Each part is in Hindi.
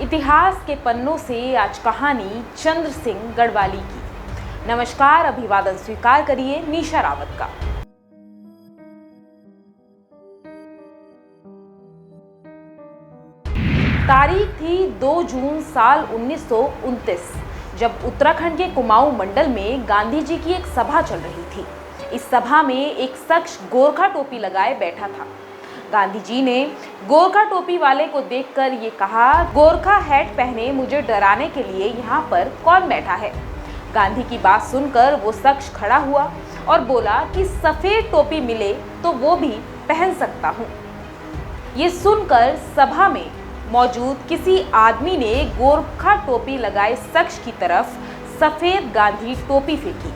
इतिहास के पन्नों से आज कहानी चंद्र सिंह गढ़वाली की। नमस्कार, अभिवादन स्वीकार करिए निशा रावत का। तारीख थी 2 जून साल 1929, जब उत्तराखंड के कुमाऊं मंडल में गांधी जी की एक सभा चल रही थी। इस सभा में एक शख्स गोरखा टोपी लगाए बैठा था। गांधी जी ने गोरखा टोपी वाले को देखकर ये कहा, गोरखा हैट पहने मुझे डराने के लिए यहाँ पर कौन बैठा है। गांधी की बात सुनकर वो शख्स खड़ा हुआ और बोला कि सफेद टोपी मिले तो वो भी पहन सकता हूँ। ये सुनकर सभा में मौजूद किसी आदमी ने गोरखा टोपी लगाए शख्स की तरफ सफेद गांधी टोपी फेंकी,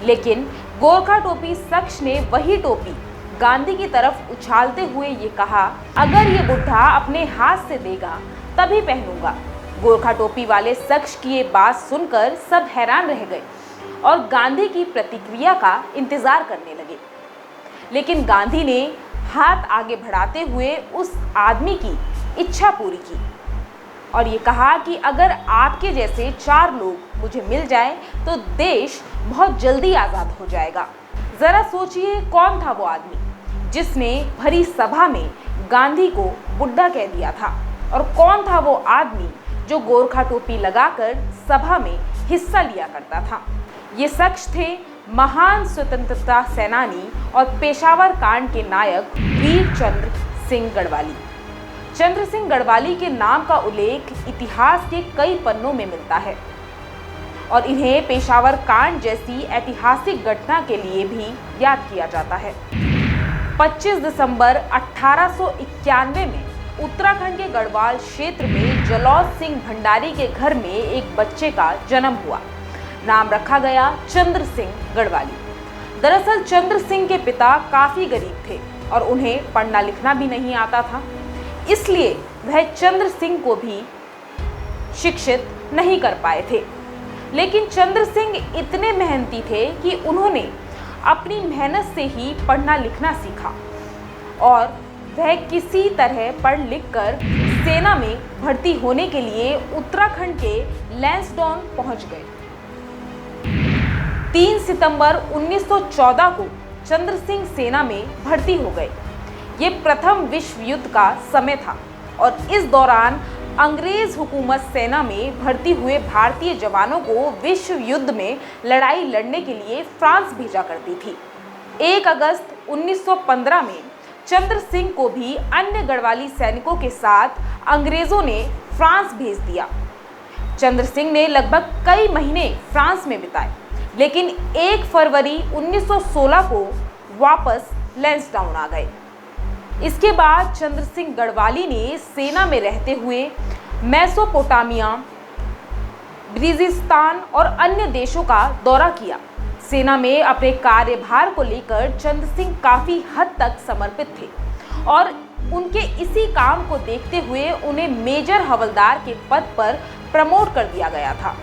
लेकिन गोरखा टोपी शख्स ने वही टोपी गांधी की तरफ उछालते हुए ये कहा, अगर ये बुढ़ा अपने हाथ से देगा तभी पहनूंगा। गोरखा टोपी वाले शख्स की ये बात सुनकर सब हैरान रह गए और गांधी की प्रतिक्रिया का इंतजार करने लगे। लेकिन गांधी ने हाथ आगे बढ़ाते हुए उस आदमी की इच्छा पूरी की और ये कहा कि अगर आपके जैसे 4 लोग मुझे मिल जाएं तो देश बहुत जल्दी आज़ाद हो जाएगा। ज़रा सोचिए, कौन था वो आदमी जिसने भरी सभा में गांधी को बुड्ढा कह दिया था, और कौन था वो आदमी जो गोरखा टोपी लगाकर सभा में हिस्सा लिया करता था। ये शख्स थे महान स्वतंत्रता सेनानी और पेशावर कांड के नायक वीर चंद्र सिंह गढ़वाली। चंद्र सिंह गढ़वाली के नाम का उल्लेख इतिहास के कई पन्नों में मिलता है और इन्हें पेशावर कांड जैसी ऐतिहासिक घटना के लिए भी याद किया जाता है। 25 दिसंबर 1891 में उत्तराखंड के गढ़वाल क्षेत्र में जलौद सिंह भंडारी के घर में एक बच्चे का जन्म हुआ। नाम रखा गया चंद्र सिंह गढ़वाली। दरअसल चंद्र सिंह के पिता काफ़ी गरीब थे और उन्हें पढ़ना लिखना भी नहीं आता था, इसलिए वह चंद्र सिंह को भी शिक्षित नहीं कर पाए थे। लेकिन चंद्र सिंह इतने मेहनती थे कि उन्होंने अपनी मेहनत से ही पढ़ना लिखना सीखा और वह किसी तरह पढ़ लिख कर सेना में भर्ती होने के लिए उत्तराखंड के लैंसडौन पहुंच गए। 3 सितंबर 1914 को चंद्र सिंह सेना में भर्ती हो गए। ये प्रथम विश्व युद्ध का समय था और इस दौरान अंग्रेज हुकूमत सेना में भर्ती हुए भारतीय जवानों को विश्व युद्ध में लड़ाई लड़ने के लिए फ्रांस भेजा करती थी। 1 अगस्त 1915 में चंद्र सिंह को भी अन्य गढ़वाली सैनिकों के साथ अंग्रेजों ने फ्रांस भेज दिया। चंद्र सिंह ने लगभग कई महीने फ्रांस में बिताए, लेकिन 1 फरवरी 1916 को वापस लैंसडाउन आ गए। इसके बाद चंद्र सिंह गढ़वाली ने सेना में रहते हुए मेसोपोटामिया, ब्रीजिस्तान और अन्य देशों का दौरा किया। सेना में अपने कार्यभार को लेकर चंद्र सिंह काफ़ी हद तक समर्पित थे और उनके इसी काम को देखते हुए उन्हें मेजर हवलदार के पद पर प्रमोट कर दिया गया था।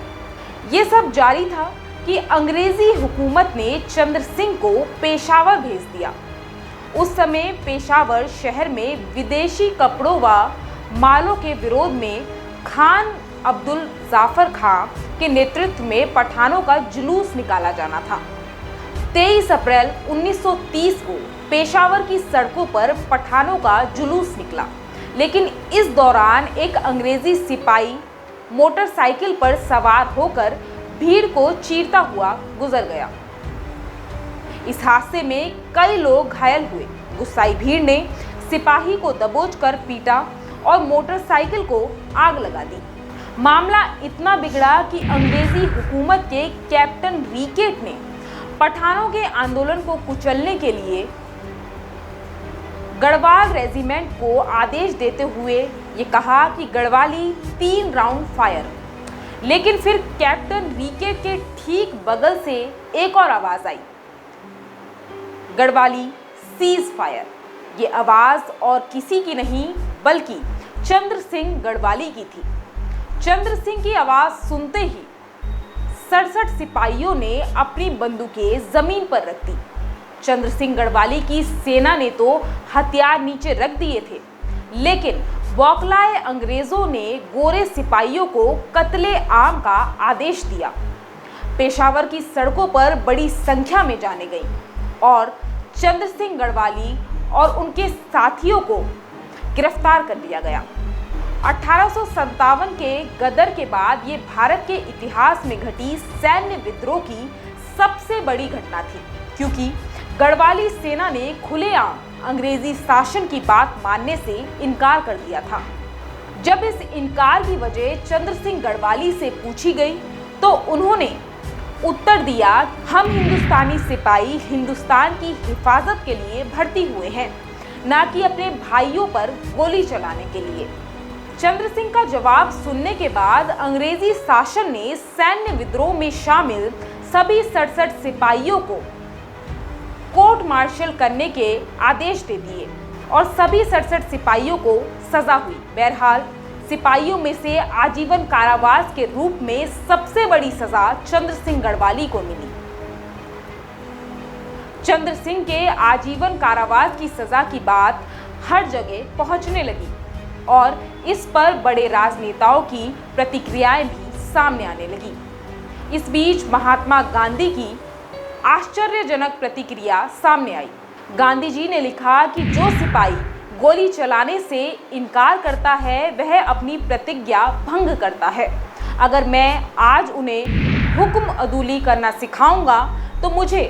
ये सब जारी था कि अंग्रेजी हुकूमत ने चंद्र सिंह को पेशावर भेज दिया। उस समय पेशावर शहर में विदेशी कपड़ों व मालों के विरोध में खान अब्दुल जाफर खां के नेतृत्व में पठानों का जुलूस निकाला जाना था। 23 अप्रैल 1930 को पेशावर की सड़कों पर पठानों का जुलूस निकला, लेकिन इस दौरान एक अंग्रेजी सिपाही मोटरसाइकिल पर सवार होकर भीड़ को चीरता हुआ गुजर गया। इस हादसे में कई लोग घायल हुए। गुस्साई भीड़ ने सिपाही को दबोचकर पीटा और मोटरसाइकिल को आग लगा दी। मामला इतना बिगड़ा कि अंग्रेजी हुकूमत के कैप्टन रिकेट ने पठानों के आंदोलन को कुचलने के लिए गढ़वाल रेजिमेंट को आदेश देते हुए ये कहा कि गढ़वाली 3 राउंड फायर। लेकिन फिर कैप्टन रिकेट के ठीक बगल से एक और आवाज़ आई, गढ़वाली सीज फायर। ये आवाज़ और किसी की नहीं बल्कि चंद्र सिंह गढ़वाली की थी। चंद्र सिंह की आवाज़ सुनते ही 67 सिपाहियों ने अपनी बंदूकें जमीन पर रख दी। चंद्र सिंह गढ़वाली की सेना ने तो हथियार नीचे रख दिए थे, लेकिन बौखलाए अंग्रेजों ने गोरे सिपाहियों को कत्ले आम का आदेश दिया। पेशावर की सड़कों पर बड़ी संख्या में जाने गई और चंद्र सिंह गढ़वाली और उनके साथियों को गिरफ्तार कर लिया गया। 1857 के गदर के बाद ये भारत के इतिहास में घटी सैन्य विद्रोह की सबसे बड़ी घटना थी, क्योंकि गढ़वाली सेना ने खुलेआम अंग्रेजी शासन की बात मानने से इनकार कर दिया था। जब इस इनकार की वजह चंद्र सिंह गढ़वाली से पूछी गई तो उन्होंने उत्तर दिया, हम हिंदुस्तानी सिपाही हिंदुस्तान की हिफाजत के लिए भर्ती हुए हैं, ना कि अपने भाइयों पर गोली चलाने के लिए। चंद्र सिंह का जवाब सुनने के बाद अंग्रेजी शासन ने सैन्य विद्रोह में शामिल सभी 67 सिपाहियों को कोर्ट मार्शल करने के आदेश दे दिए और सभी 67 सिपाहियों को सजा हुई। बहरहाल सिपाहियों में से आजीवन कारावास के रूप में सबसे बड़ी सजा चंद्र सिंह गढ़वाली को मिली। चंद्र सिंह के आजीवन कारावास की सजा की बात हर जगह पहुंचने लगी और इस पर बड़े राजनेताओं की प्रतिक्रियाएं भी सामने आने लगी। इस बीच महात्मा गांधी की आश्चर्यजनक प्रतिक्रिया सामने आई। गांधी जी ने लिखा कि जो सिपाही गोली चलाने से इनकार करता है वह अपनी प्रतिज्ञा भंग करता है। अगर मैं आज उन्हें हुक्म अदूली करना सिखाऊंगा तो मुझे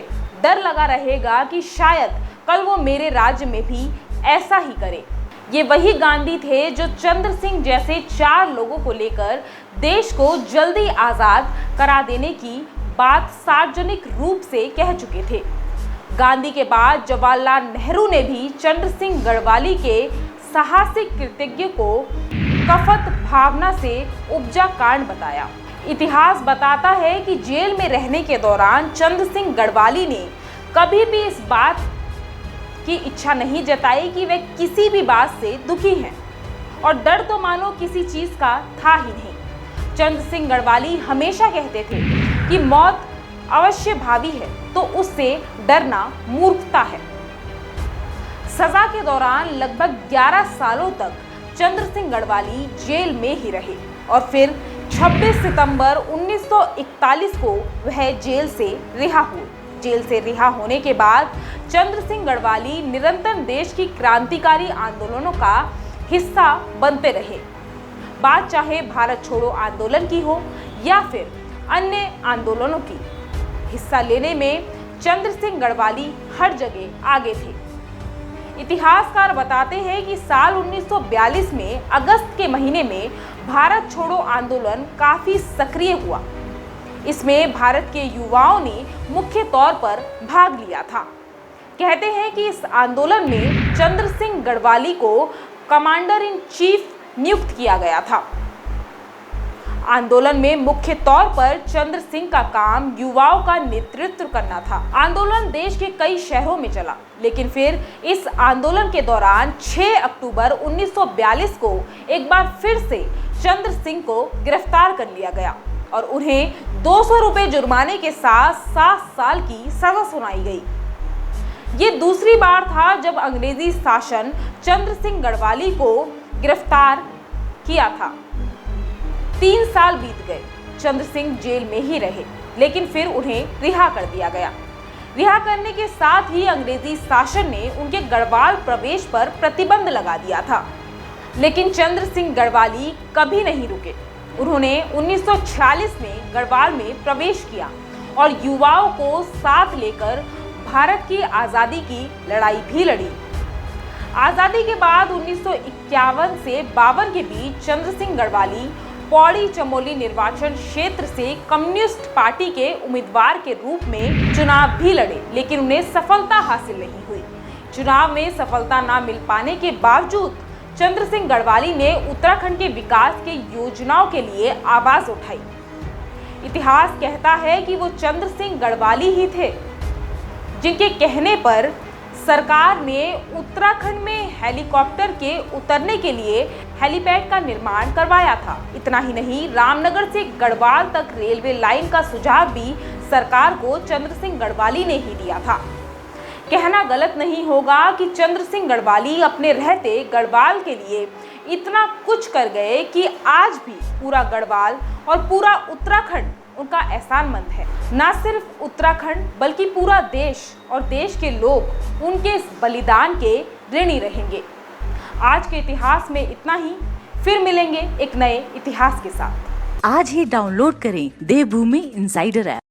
डर लगा रहेगा कि शायद कल वो मेरे राज्य में भी ऐसा ही करे। ये वही गांधी थे जो चंद्र सिंह जैसे 4 लोगों को लेकर देश को जल्दी आज़ाद करा देने की बात सार्वजनिक रूप से कह चुके थे। गांधी के बाद जवाहरलाल नेहरू ने भी चंद्र सिंह गढ़वाली के साहसिक कृतज्ञ को कफत भावना से उपजा कांड बताया। इतिहास बताता है कि जेल में रहने के दौरान चंद्र सिंह गढ़वाली ने कभी भी इस बात की इच्छा नहीं जताई कि वे किसी भी बात से दुखी हैं, और डर तो मानो किसी चीज का था ही नहीं। चंद्र सिंह गढ़वाली हमेशा कहते थे कि मौत अवश्य भावी है तो उससे डरना मूर्खता है। सजा के दौरान लगभग 11 सालों तक चंद्र सिंह गढ़वाली जेल में ही रहे और फिर 26 सितंबर 1941 को वह जेल से रिहा हुए। जेल से रिहा होने के बाद चंद्र सिंह गढ़वाली निरंतर देश की क्रांतिकारी आंदोलनों का हिस्सा बनते रहे। बात चाहे भारत छोड़ो आंदोलन की हो या फिर अन्य आंदोलनों की, हिस्सा लेने में चंद्र सिंह गढ़वाली हर जगह आगे थे। इतिहासकार बताते हैं कि साल 1942 में अगस्त के महीने में भारत छोड़ो आंदोलन काफी सक्रिय हुआ। इसमें भारत के युवाओं ने मुख्य तौर पर भाग लिया था। कहते हैं कि इस आंदोलन में चंद्र सिंह गढ़वाली को कमांडर इन चीफ नियुक्त किया गया था। आंदोलन में मुख्य तौर पर चंद्र सिंह का काम युवाओं का नेतृत्व करना था। आंदोलन देश के कई शहरों में चला, लेकिन फिर इस आंदोलन के दौरान 6 अक्टूबर 1942 को एक बार फिर से चंद्र सिंह को गिरफ्तार कर लिया गया और उन्हें 200 रुपए जुर्माने के साथ 7 साल की सजा सुनाई गई। ये दूसरी बार था जब अंग्रेजी शासन चंद्र सिंह गढ़वाली को गिरफ्तार किया था। 3 साल बीत गए, चंद्र सिंह जेल में ही रहे, लेकिन फिर उन्हें रिहा कर दिया गया। रिहा करने के साथ ही अंग्रेजी शासन ने उनके गढ़वाल प्रवेश पर प्रतिबंध लगा दिया था, लेकिन चंद्र सिंह गढ़वाली कभी नहीं रुके। उन्होंने 1946 में गढ़वाल में प्रवेश किया और युवाओं को साथ लेकर भारत की आज़ादी की लड़ाई भी लड़ी। आज़ादी के बाद 1951 से 52 के बीच चंद्र सिंह गढ़वाली पौड़ी चमोली निर्वाचन क्षेत्र से कम्युनिस्ट पार्टी के उम्मीदवार के रूप में चुनाव भी लड़े, लेकिन उन्हें सफलता हासिल नहीं हुई। चुनाव में सफलता न मिल पाने के बावजूद चंद्र सिंह गढ़वाली ने उत्तराखंड के विकास के योजनाओं के लिए आवाज उठाई। इतिहास कहता है कि वो चंद्र सिंह गढ़वाली ही थे जिनके कहने पर सरकार ने उत्तराखंड में हेलीकॉप्टर के उतरने के लिए हेलीपैड का निर्माण करवाया था। इतना ही नहीं, रामनगर से गढ़वाल तक रेलवे लाइन का सुझाव भी सरकार को चंद्र सिंह गढ़वाली ने ही दिया था। कहना गलत नहीं होगा कि चंद्र सिंह गढ़वाली अपने रहते गढ़वाल के लिए इतना कुछ कर गए कि आज भी पूरा गढ़वाल और पूरा उत्तराखंड उनका एहसानमंद है। ना सिर्फ उत्तराखंड बल्कि पूरा देश और देश के लोग उनके इस बलिदान के ऋणी रहेंगे। आज के इतिहास में इतना ही, फिर मिलेंगे एक नए इतिहास के साथ। आज ही डाउनलोड करें देवभूमि इनसाइडर ऐप।